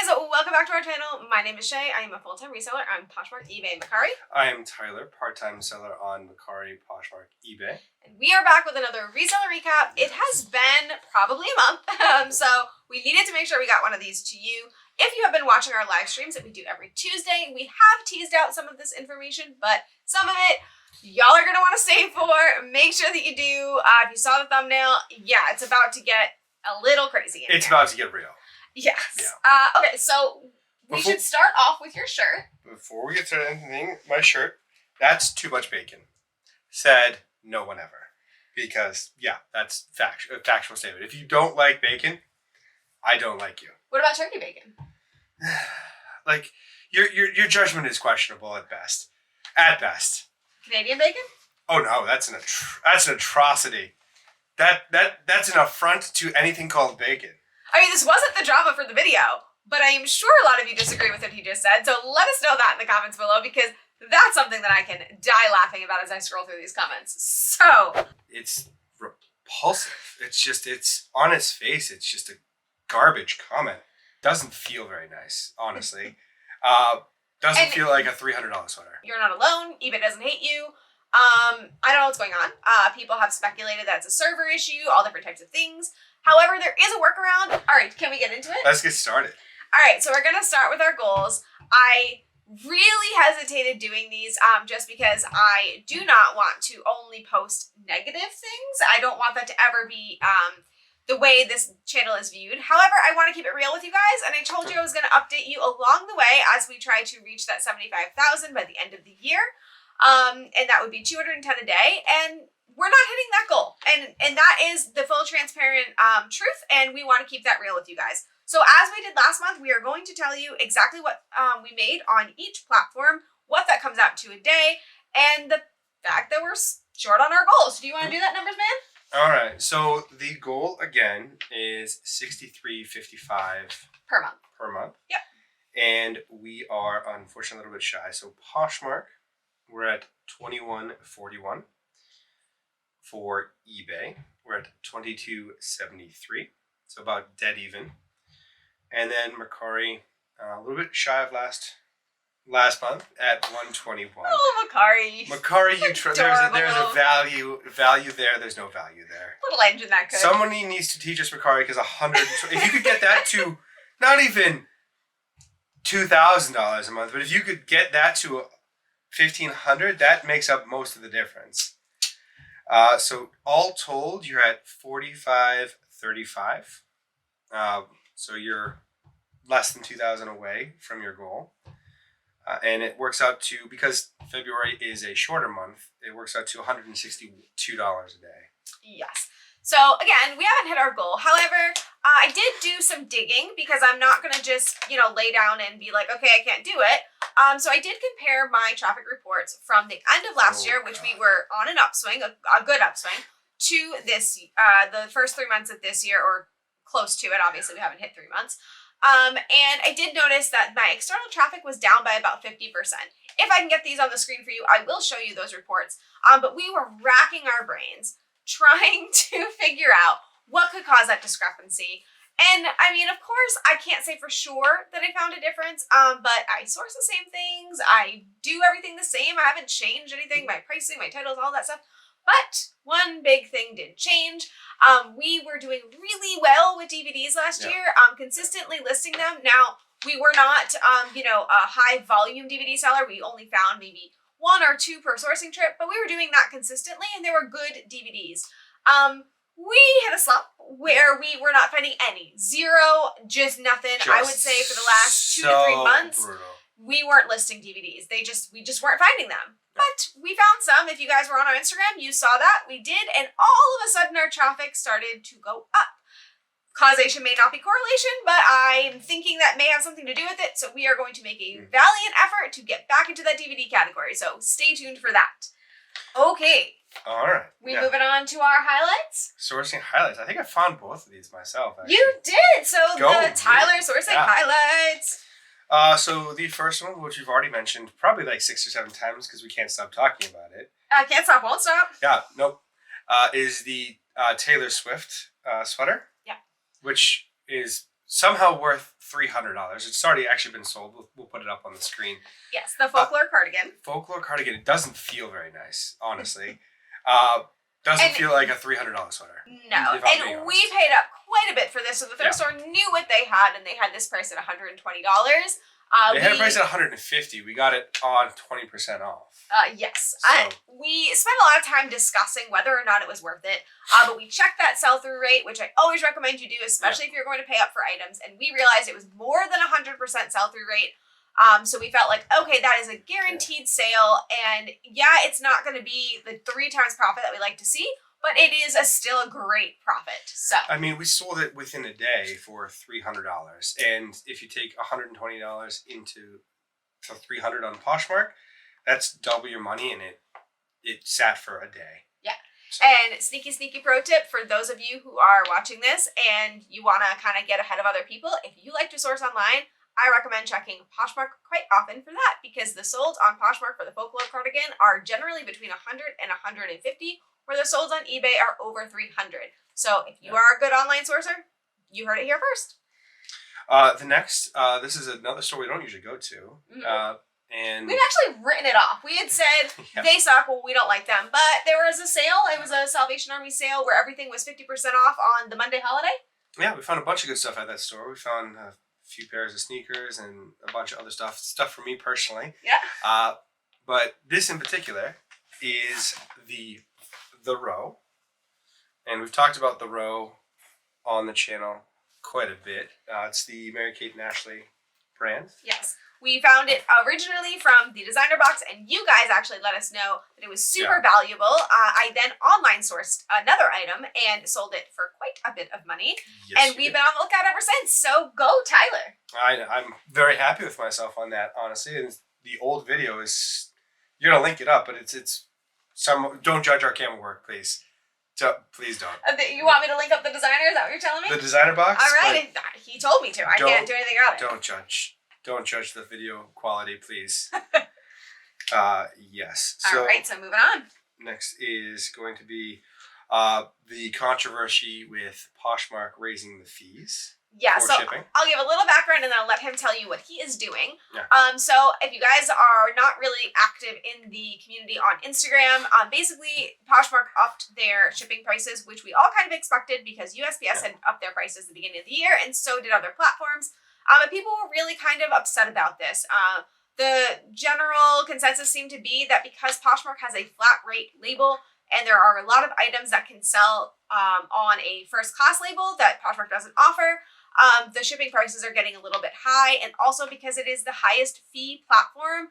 guys, welcome back to our channel. My name is Shay. I am a full-time reseller on Poshmark, eBay, and Mercari. I am Tyler, part-time seller on Mercari, Poshmark, eBay. And we are back with another reseller recap. It has been probably a month, so we needed to make sure we got one of these to you. If you have been watching our live streams that we do every Tuesday, we have teased out some of this information, but some of it y'all are going to want to save for. Make sure that you do. If you saw the thumbnail, yeah, it's about to get a little crazy in It's here. about to get real. Yes. Yeah. Okay, so we should start off with your shirt. Before we get to anything, my shirt, that's too much bacon. Said no one ever. Because, yeah, that's a factual statement. If you don't like bacon, I don't like you. What about turkey bacon? Like, your judgment is questionable at best. At best. Canadian bacon? Oh no, that's an atrocity. That's an affront to anything called bacon. I mean, this wasn't the drama for the video, but I am sure a lot of you disagree with what he just said, so let us know that in the comments below, because that's something that I can die laughing about as I scroll through these comments. So it's repulsive. It's on his face, it's just a garbage comment. Doesn't feel very nice, honestly. Doesn't feel like a $300 sweater. You're not alone. eBay doesn't hate you. I don't know what's going on. People have speculated that it's a server issue, all different types of things. However, there is a workaround. All right, can we get into it? Let's get started. All right, so we're going to start with our goals. I really hesitated doing these just because I do not want to only post negative things. I don't want that to ever be the way this channel is viewed. However, I want to keep it real with you guys, and I told you I was going to update you along the way as we try to reach that 75,000 by the end of the year. And that would be 210 a day, and we're not hitting that goal. And that is the full transparent truth, and we want to keep that real with you guys. So as we did last month, we are going to tell you exactly what we made on each platform, what that comes out to a day, and the fact that we're short on our goals. Do you want to do that, numbers man? All right, so the goal again is $63.55 per month. Per month. Yep. And we are unfortunately a little bit shy. So Poshmark, we're at $21.41. For eBay, we're at $22.73. So about dead even. And then Mercari, a little bit shy of last month at $121. Oh, Mercari. Mercari, there's a value there. There's no value there. Little engine that could. Somebody needs to teach us Mercari, because if you could get that to not even $2,000 a month, but if you could get that to $1,500, that makes up most of the difference. So all told, you're at $45.35. So you're less than 2,000 away from your goal. And it works out to, because February is a shorter month, it works out to $162 a day. Yes. So again, we haven't hit our goal. However, I did do some digging, because I'm not going to just, lay down and be like, okay, I can't do it. So I did compare my traffic reports from the end of last year, which we were on an upswing, a good upswing, to this, the first 3 months of this year, or close to it. Obviously, we haven't hit 3 months. And I did notice that my external traffic was down by about 50%. If I can get these on the screen for you, I will show you those reports. But we were racking our brains trying to figure out what could cause that discrepancy. And I mean, of course, I can't say for sure that I found a difference, but I source the same things. I do everything the same. I haven't changed anything, my pricing, my titles, all that stuff. But one big thing did change. We were doing really well with DVDs last year, consistently listing them. Now, we were not, a high volume DVD seller. We only found maybe 1 or 2 per sourcing trip, but we were doing that consistently, and they were good DVDs. We hit a slump where we were not finding any. Zero, just nothing. I would say for the last 2 to 3 months, we weren't listing DVDs. We just weren't finding them. But we found some. If you guys were on our Instagram, you saw that. We did, and all of a sudden our traffic started to go up. Causation may not be correlation, but I'm thinking that may have something to do with it, so we are going to make a valiant effort to get back into that DVD category, so stay tuned for that. Okay. All right. We moving on to our highlights? Sourcing highlights. I think I found both of these myself, actually. You did! So the Tyler sourcing highlights. So the first one, which we've already mentioned probably like 6 or 7 times because we can't stop talking about it. Can't stop, won't stop. Yeah, nope. Is the Taylor Swift sweater. Yeah. Which is somehow worth $300. It's already actually been sold. We'll put it up on the screen. Yes, the folklore cardigan. Folklore cardigan. It doesn't feel very nice, honestly. Doesn't feel like a $300 sweater. No, and we paid up quite a bit for this, so the thrift store knew what they had, and they had this price at $120. They had a price at $150. We got it on 20% off. Yes. So. We spent a lot of time discussing whether or not it was worth it, but we checked that sell-through rate, which I always recommend you do, especially if you're going to pay up for items, and we realized it was more than 100% sell-through rate. So we felt like, okay, that is a guaranteed sale, and yeah, it's not going to be the 3 times profit that we like to see, but it is still a great profit. So I mean, we sold it within a day for $300, and if you take $120 into $300 on Poshmark, that's double your money, and it sat for a day. Yeah. So. And sneaky pro tip for those of you who are watching this and you want to kind of get ahead of other people, if you like to source online, I recommend checking Poshmark quite often for that, because the solds on Poshmark for the folklore cardigan are generally between 100 and 150, where the solds on eBay are over 300. So if you are a good online sourcer, you heard it here first. The next, this is another store we don't usually go to. And we'd actually written it off. We had said they suck, well, we don't like them. But there was a sale. It was a Salvation Army sale where everything was 50% off on the Monday holiday. Yeah, we found a bunch of good stuff at that store. We found a few pairs of sneakers and a bunch of other stuff for me personally. Yeah. But this in particular is the row, and we've talked about the row on the channel quite a bit. It's the Mary Kate and Ashley brand. Yes. We found it originally from the designer box, and you guys actually let us know that it was super valuable. I then online sourced another item and sold it for quite a bit of money. Yes, and we've been on the lookout ever since. So go, Tyler. I'm very happy with myself on that, honestly. And the old video is, you're gonna link it up, but it's some. Don't judge our camera work, please. Please don't. You want me to link up the designer? Is that what you're telling me? The designer box. All right. He told me to. I can't do anything about it. Don't judge. Don't judge the video quality, please. Yes. All right, so moving on. Next is going to be the controversy with Poshmark raising the fees. Yeah, for so shipping. I'll give a little background and then I'll let him tell you what he is doing. Yeah. So if you guys are not really active in the community on Instagram, basically Poshmark upped their shipping prices, which we all kind of expected because USPS had upped their prices at the beginning of the year, and so did other platforms. But people were really kind of upset about this. The general consensus seemed to be that because Poshmark has a flat rate label and there are a lot of items that can sell on a first class label that Poshmark doesn't offer, the shipping prices are getting a little bit high. And also because it is the highest fee platform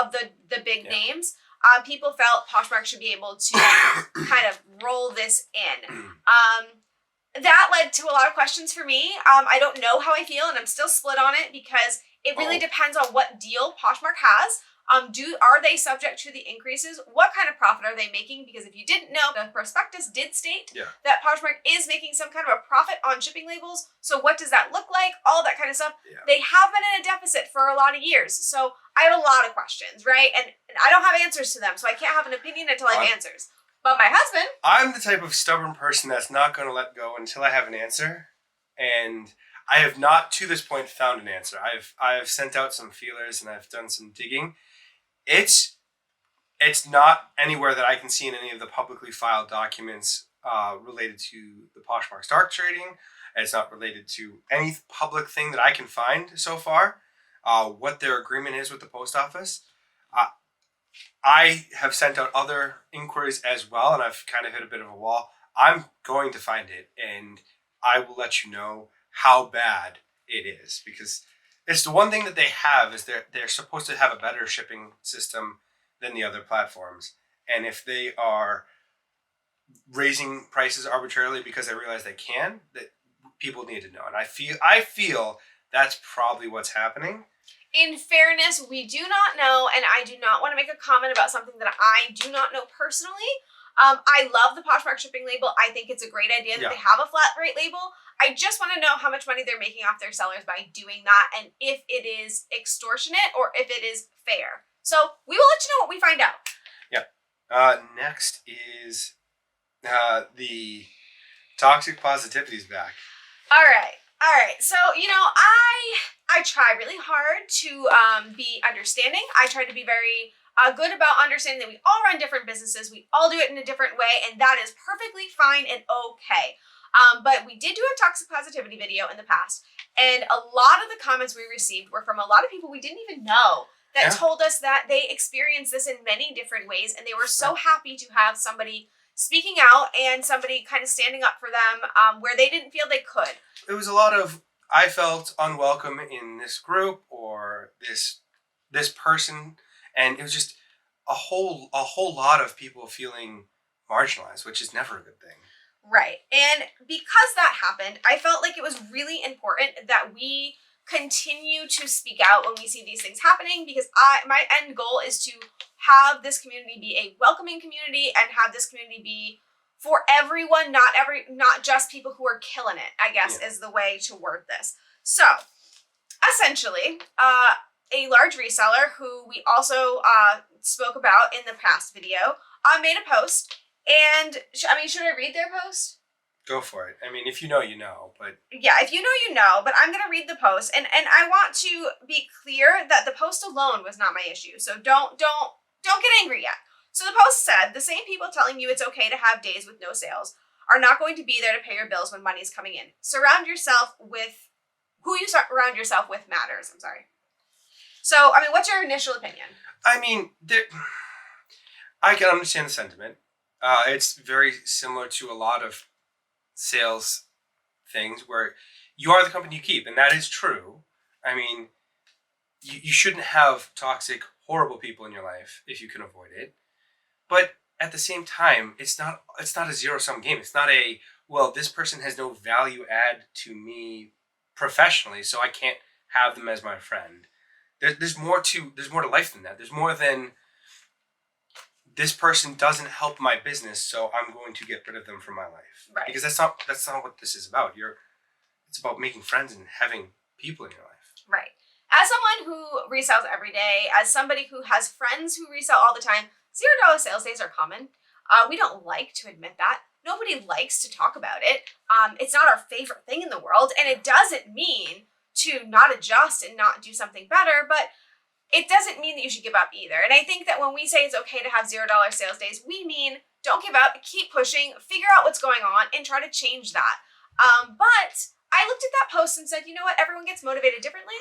of the big names, people felt Poshmark should be able to kind of roll this in. That led to a lot of questions for me. I don't know how I feel, and I'm still split on it because it really depends on what deal Poshmark has. Are they subject to the increases? What kind of profit are they making? Because if you didn't know, the prospectus did state that Poshmark is making some kind of a profit on shipping labels. So what does that look like? All that kind of stuff. Yeah. They have been in a deficit for a lot of years. So I have a lot of questions, right? And I don't have answers to them, so I can't have an opinion until I have answers. But my husband... I'm the type of stubborn person that's not going to let go until I have an answer. And I have not, to this point, found an answer. I've sent out some feelers and I've done some digging. It's not anywhere that I can see in any of the publicly filed documents related to the Poshmark stock trading. It's not related to any public thing that I can find so far. What their agreement is with the post office. I have sent out other inquiries as well, and I've kind of hit a bit of a wall. I'm going to find it, and I will let you know how bad it is, because it's the one thing that they have is they're supposed to have a better shipping system than the other platforms. And if they are raising prices arbitrarily because they realize they can, that people need to know. And I feel that's probably what's happening. In fairness, we do not know, and I do not want to make a comment about something that I do not know personally. I love the Poshmark shipping label. I think it's a great idea that they have a flat rate label. I just want to know how much money they're making off their sellers by doing that, and if it is extortionate or if it is fair. So we will let you know what we find out. Yeah. Next is the toxic positivity's back. All right. All right, so I try really hard to be understanding. I try to be very good about understanding that we all run different businesses. We all do it in a different way, and that is perfectly fine and okay. But we did do a toxic positivity video in the past, and a lot of the comments we received were from a lot of people we didn't even know that told us that they experienced this in many different ways, and they were so happy to have somebody speaking out and somebody kind of standing up for them where they didn't feel they could. It was a lot of, I felt unwelcome in this group or this person, and it was just a whole lot of people feeling marginalized, which is never a good thing. Right. And because that happened, I felt like it was really important that we continue to speak out when we see these things happening, because my end goal is to have this community be a welcoming community and have this community be for everyone, not just people who are killing it, I guess is the way to word this. So essentially, a large reseller who we also spoke about in the past video made a post, and should I read their post? Go for it. I mean, if you know, you know, but... Yeah, if you know, you know, but I'm going to read the post, and I want to be clear that the post alone was not my issue, so don't get angry yet. So the post said, the same people telling you it's okay to have days with no sales are not going to be there to pay your bills when money's coming in. Who you surround yourself with matters. I'm sorry. So, what's your initial opinion? I mean, I can understand the sentiment. It's very similar to a lot of sales things where you are the company you keep, and that is true. I mean, you shouldn't have toxic, horrible people in your life if you can avoid it. But at the same time, it's not a zero-sum game. It's not this person has no value add to me professionally, so I can't have them as my friend. There's more to life than that. There's more than this person doesn't help my business, so I'm going to get rid of them from my life. Right. Because that's not what this is about. It's about making friends and having people in your life. Right. As someone who resells every day, as somebody who has friends who resell all the time, $0 sales days are common. We don't like to admit that. Nobody likes to talk about it. It's not our favorite thing in the world, and it doesn't mean to not adjust and not do something better, but it doesn't mean that you should give up either. And I think that when we say it's okay to have $0 sales days, we mean don't give up, keep pushing, figure out what's going on, and try to change that. But I looked at that post and said, you know what? Everyone gets motivated differently.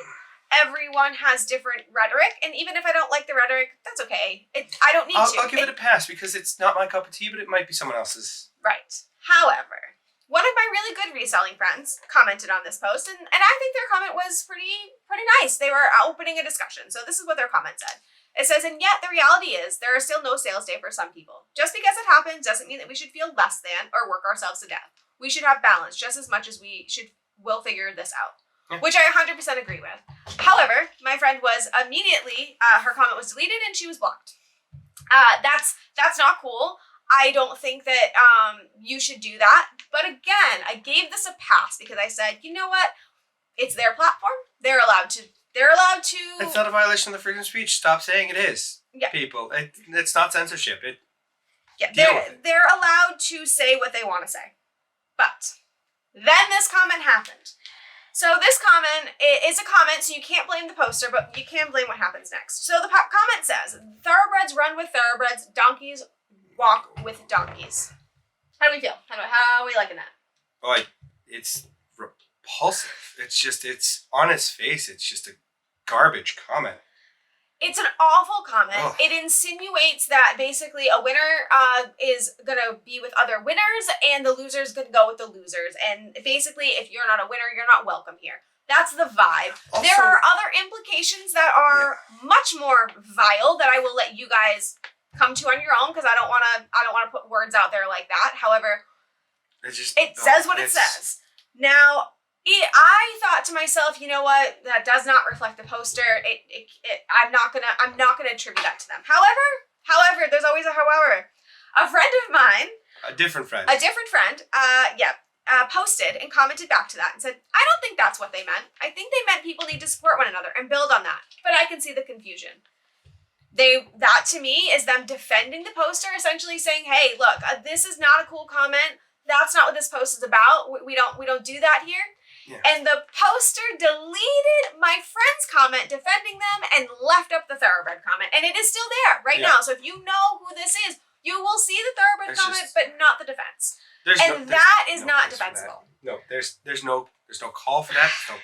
Everyone has different rhetoric, and even if I don't like the rhetoric, that's okay. I don't need to. I'll give it a pass because it's not my cup of tea, but it might be someone else's. Right. However, one of my really good reselling friends commented on this post, and I think their comment was pretty nice. They were opening a discussion. So this is what their comment said. It says, and yet the reality is there is still no sales day for some people. Just because it happens doesn't mean that we should feel less than or work ourselves to death. We should have balance just as much as we'll figure this out. Yeah. Which I 100% agree with. However, my friend was immediately, her comment was deleted and she was blocked. That's not cool. I don't think that you should do that. But again, I gave this a pass because I said, you know what? It's their platform. They're allowed to. It's not a violation of the freedom of speech. Stop saying it is. Yeah. People. It's not censorship. They're allowed to say what they want to say. But then this comment happened. So this comment is a comment, so you can't blame the poster, but you can blame what happens next. So the comment says, thoroughbreds run with thoroughbreds, donkeys walk with donkeys. How do we feel? How are we liking that? Oh, it's repulsive. It's on its face. It's just a garbage comment. It's an awful comment. Ugh. It insinuates that basically a winner is going to be with other winners and the loser's going to go with the losers. And basically, if you're not a winner, you're not welcome here. That's the vibe. Also, there are other implications that are much more vile that I will let you guys come to on your own because I don't want to put words out there like that. However, it says what it says. Now, I thought to myself, you know what? That does not reflect the poster. I'm not gonna attribute that to them. However, there's always a however. A friend of mine, a different friend, posted and commented back to that and said, I don't think that's what they meant. I think they meant people need to support one another and build on that. But I can see the confusion. That to me is them defending the poster, essentially saying, hey, look, this is not a cool comment. That's not what this post is about. We don't do that here. Yeah. And the poster deleted my friend's comment defending them and left up the thoroughbred comment. And it is still there right now. So if you know who this is, you will see the thoroughbred comment, but not the defense. That is not defensible. No, there's no call for that. There's no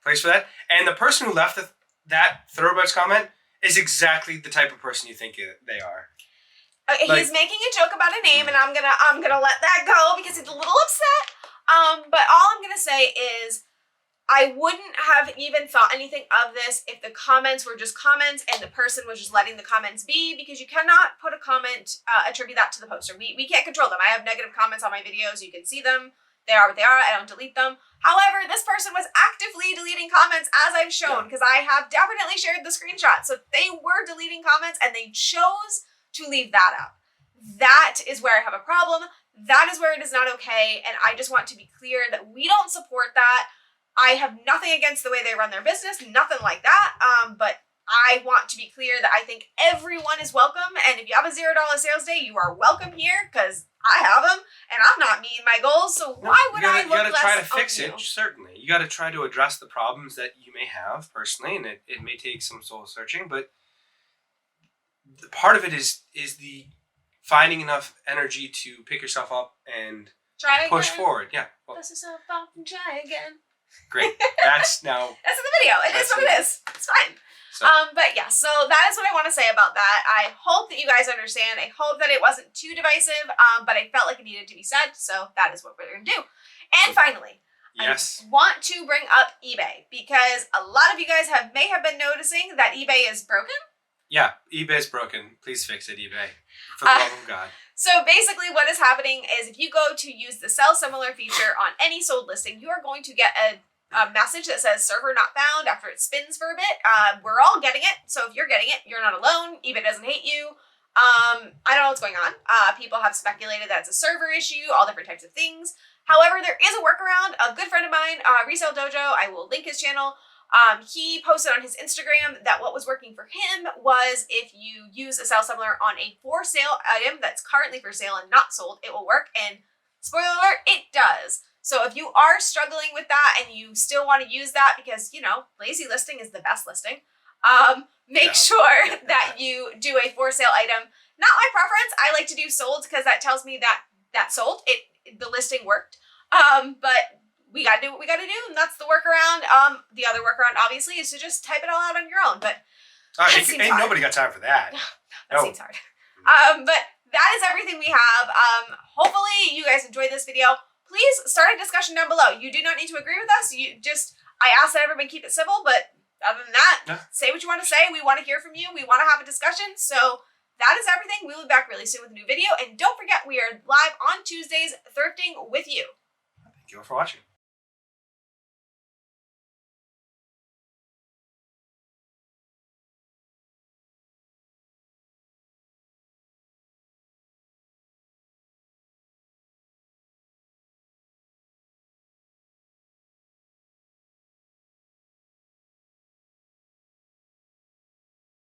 place for that. And the person who left that thoroughbreds comment is exactly the type of person you think they are. He's making a joke about a name, and I'm gonna let that go because he's a little upset. But all I'm gonna say is, I wouldn't have even thought anything of this if the comments were just comments and the person was just letting the comments be, because you cannot put a comment, attribute that to the poster. We can't control them. I have negative comments on my videos. You can see them. They are what they are. I don't delete them. However, this person was actively deleting comments, as I've shown, because I have definitely shared the screenshot. So they were deleting comments and they chose to leave that up. That is where I have a problem. That is where it is not okay. And I just want to be clear that we don't support that. I have nothing against the way they run their business, nothing like that. But I want to be clear that I think everyone is welcome. And if you have a $0 sales day, you are welcome here, because I have them and I'm not meeting my goals. So why would I look less? You got to try to fix it, certainly. You got to try to address the problems that you may have personally, and it may take some soul searching, but the part of it is the finding enough energy to pick yourself up and push forward. Yeah. Well, dust yourself off and try again. Great. That's now. That's in the video. It is what it is. It's fine. So. But yeah, so that is what I want to say about that. I hope that you guys understand. I hope that it wasn't too divisive, but I felt like it needed to be said. So that is what we're going to do. And finally, yes, I want to bring up eBay, because a lot of you guys may have been noticing that eBay is broken. Yeah, eBay is broken. Please fix it, eBay. For the love of God. So basically what is happening is, if you go to use the sell similar feature on any sold listing, you are going to get a message that says server not found after it spins for a bit. We're all getting it. So if you're getting it, you're not alone. eBay doesn't hate you. I don't know what's going on. People have speculated that it's a server issue, all different types of things. However, there is a workaround. A good friend of mine, Reseller Dojo, I will link his channel. He posted on his Instagram that what was working for him was, if you use a sell similar on a for sale item that's currently for sale and not sold, it will work. And spoiler alert, it does. So if you are struggling with that and you still want to use that, because, you know, lazy listing is the best listing, make sure that you do a for sale item. Not my preference. I like to do sold, because that tells me that sold. The listing worked. But we got to do what we got to do, and that's the workaround. The other workaround, obviously, is to just type it all out on your own. But ain't nobody got time for that. That seems hard. But that is everything we have. Hopefully you guys enjoyed this video. Please start a discussion down below. You do not need to agree with us. I ask that everyone keep it civil, but other than that, say what you want to say. We want to hear from you. We want to have a discussion. So that is everything. We will be back really soon with a new video. And don't forget, we are live on Tuesdays, thrifting with you. Thank you all for watching.